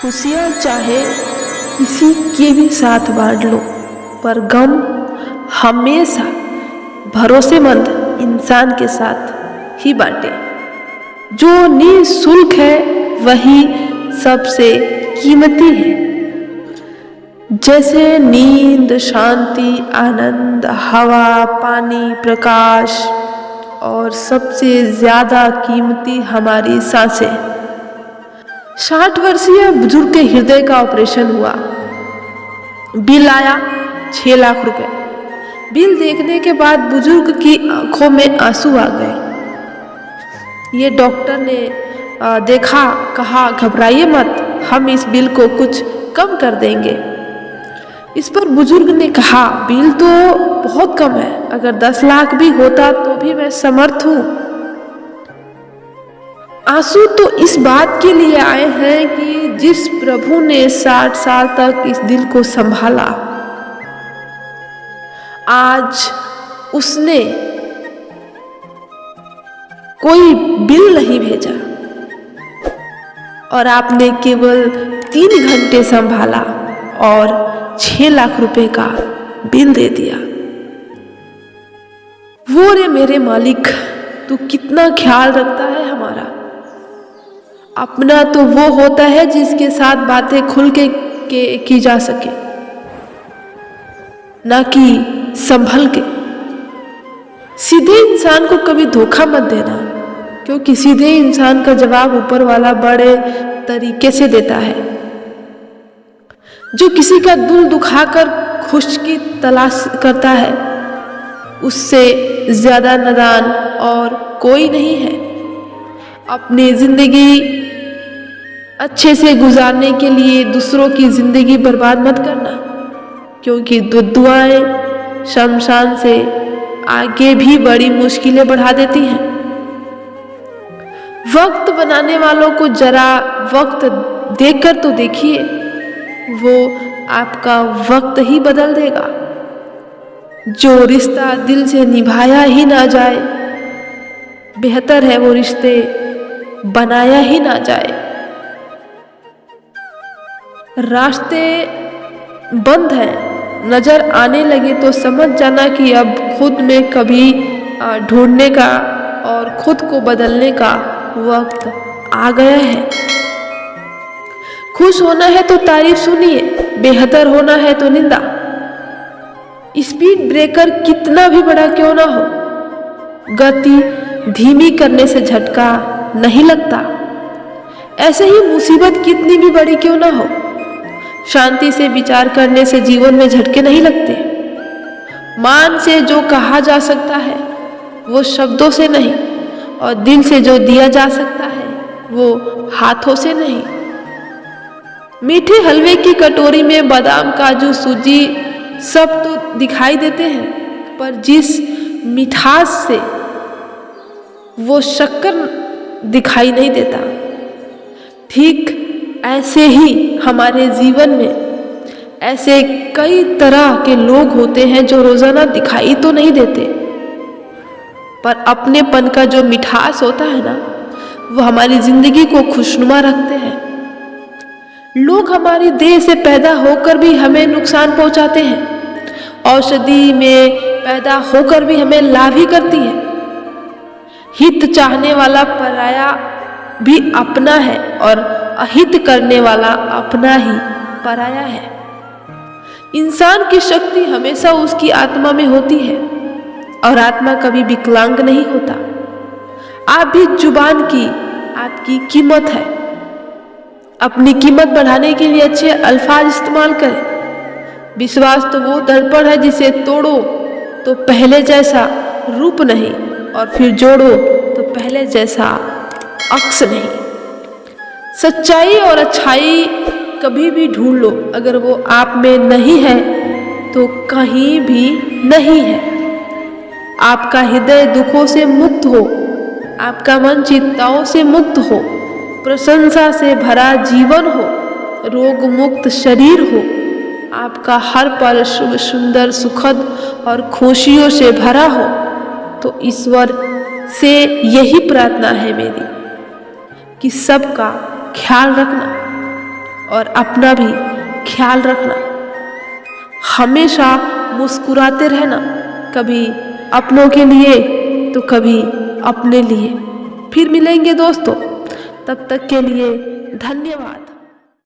खुशियाँ चाहे किसी के भी साथ बांट लो, पर गम हमेशा भरोसेमंद इंसान के साथ ही बांटे। जो निःशुल्क है वही सबसे कीमती है। जैसे नींद, शांति, आनंद, हवा, पानी, प्रकाश और सबसे ज्यादा कीमती हमारी सांसें। 60 वर्षीय बुजुर्ग के हृदय का ऑपरेशन हुआ। बिल आया 6 लाख रुपए। बिल देखने के बाद बुजुर्ग की आंखों में आंसू आ गए। ये डॉक्टर ने देखा, कहा घबराइए मत, हम इस बिल को कुछ कम कर देंगे। इस पर बुजुर्ग ने कहा बिल तो बहुत कम है, अगर 10 लाख भी होता तो भी मैं समर्थ हूँ। आंसू तो इस बात के लिए आए हैं कि जिस प्रभु ने 60 साल तक इस दिल को संभाला, आज उसने कोई बिल नहीं भेजा और आपने केवल 3 घंटे संभाला और 6 लाख रुपए का बिल दे दिया। वो रे मेरे मालिक, तू कितना ख्याल रखता है हमारा। अपना तो वो होता है जिसके साथ बातें खुल के की जा सके, ना कि संभल के। सीधे इंसान को कभी धोखा मत देना, क्योंकि सीधे इंसान का जवाब ऊपर वाला बड़े तरीके से देता है। जो किसी का दिल दुखाकर खुश की तलाश करता है, उससे ज्यादा नादान और कोई नहीं है। अपनी जिंदगी अच्छे से गुजारने के लिए दूसरों की जिंदगी बर्बाद मत करना, क्योंकि दुआएं शमशान से आगे भी बड़ी मुश्किलें बढ़ा देती हैं। वक्त बनाने वालों को जरा वक्त देकर तो देखिए, वो आपका वक्त ही बदल देगा। जो रिश्ता दिल से निभाया ही ना जाए, बेहतर है वो रिश्ते बनाया ही ना जाए। रास्ते बंद हैं, नजर आने लगे तो समझ जाना कि अब खुद में कभी ढूंढने का और खुद को बदलने का वक्त आ गया है। खुश होना है तो तारीफ सुनिए, बेहतर होना है तो निंदा। स्पीड ब्रेकर कितना भी बड़ा क्यों ना हो, गति धीमी करने से झटका नहीं लगता। ऐसे ही मुसीबत कितनी भी बड़ी क्यों ना हो, शांति से विचार करने से जीवन में झटके नहीं लगते। मान से जो कहा जा सकता है वो शब्दों से नहीं, और दिल से जो दिया जा सकता है वो हाथों से नहीं। मीठे हलवे की कटोरी में बादाम, काजू, सूजी सब तो दिखाई देते हैं, पर जिस मिठास से वो शक्कर दिखाई नहीं देता। ठीक ऐसे ही हमारे जीवन में ऐसे कई तरह के लोग होते हैं जो रोजाना दिखाई तो नहीं देते, पर अपनेपन का जो मिठास होता है ना, वो हमारी जिंदगी को खुशनुमा रखते हैं। लोग हमारी देह से पैदा होकर भी हमें नुकसान पहुंचाते हैं, औषधि में पैदा होकर भी हमें लाभ ही करती है। हित चाहने वाला पराया भी अपना है और अहित करने वाला अपना ही पराया है। इंसान की शक्ति हमेशा उसकी आत्मा में होती है, और आत्मा कभी विकलांग नहीं होता। आप भी जुबान की आपकी कीमत है। अपनी कीमत बढ़ाने के लिए अच्छे अल्फाज इस्तेमाल करें। विश्वास तो वो दर्पण है जिसे तोड़ो तो पहले जैसा रूप नहीं, और फिर जोड़ो तो पहले जैसा अक्स नहीं। सच्चाई और अच्छाई कभी भी ढूंढ लो, अगर वो आप में नहीं है तो कहीं भी नहीं है। आपका हृदय दुखों से मुक्त हो, आपका मन चिंताओं से मुक्त हो, प्रशंसा से भरा जीवन हो, रोग मुक्त शरीर हो, आपका हर पल शुभ, सुंदर, सुखद और खुशियों से भरा हो, तो ईश्वर से यही प्रार्थना है मेरी कि सबका ख्याल रखना और अपना भी ख्याल रखना। हमेशा मुस्कुराते रहना, कभी अपनों के लिए तो कभी अपने लिए। फिर मिलेंगे दोस्तों, तब तक के लिए धन्यवाद।